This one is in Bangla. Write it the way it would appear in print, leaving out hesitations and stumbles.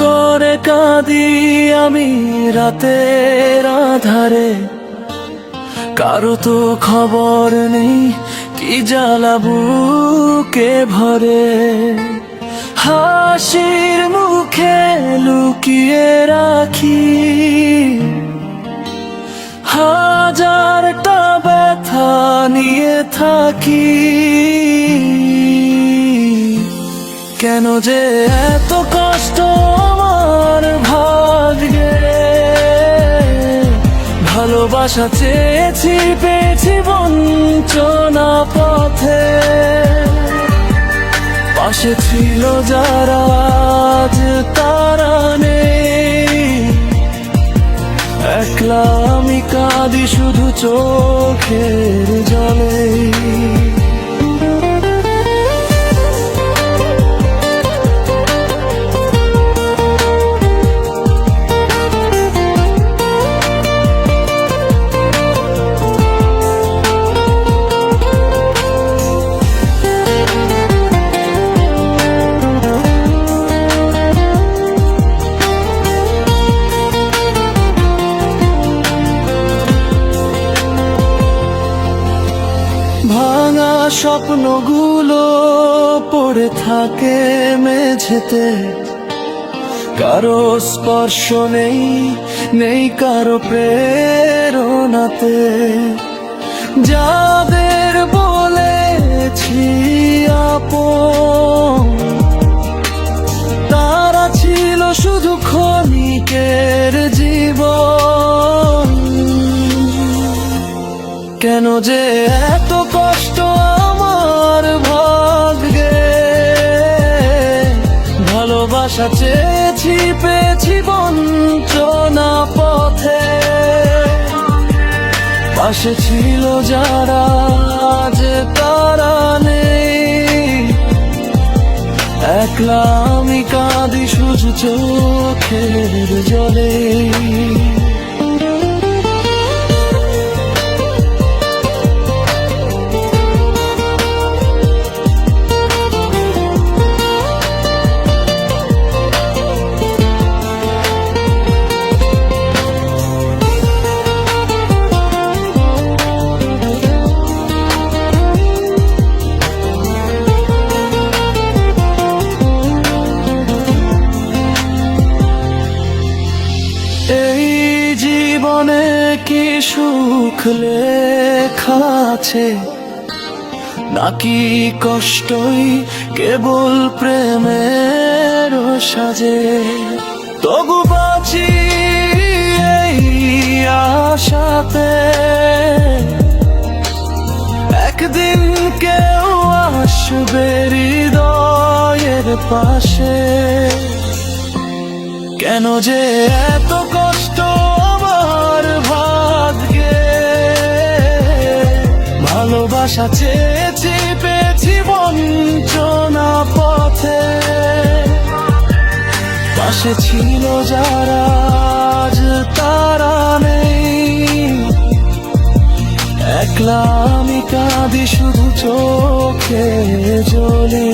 করে কাঁদি আমি রাতের আধারে, কারো তো খবর নেই কি জ্বালা বুকে ভরে। হাসির মুখে লুকিয়ে রাখি হাজারটা ব্যথা নিয়ে থাকি। কেন যে এত কষ্ট আমার ভাগ্যে, ভালোবাসা চেয়েছি পেয়েছি বঞ্চনা পথে। পাশে ছিল যারা আজ তারা নেই, একলা আমি কাঁদি শুধু চোখের জলে। ভাঙা স্বপ্নগুলো পড়ে থাকে মেঝেতে, কারো স্পর্শ নেই, নেই কারো প্রেরণাতে। যাদের বলেছি আপন, তারা ছিল শুধু ক্ষণিকের জীবন। কেন যে এত কষ্ট আমার ভাগ্যে, ভালোবাসা চেয়েছি পেয়েছি বঞ্চনা পথে। পাশে ছিল যারা আজ তারা নেই, একলা আমি কাঁদি শুধু চোখের জলে। জীবনে কি সুখ লেখা আছে, নাকি কষ্টই কেবল প্রেমের সাজে। তবু বাঁচি এই আশাতে, একদিন কেউ আসবে হৃদয়ের পাশে। কেন যে এত কষ্ট আমার ভাগ্যে, ভালোবাসা চেয়েছি পেয়েছি বঞ্চনা পথে। পাশে ছিল যারা আজ তারা নেই, একলা আমি কাঁদি শুধু চোখে জলে।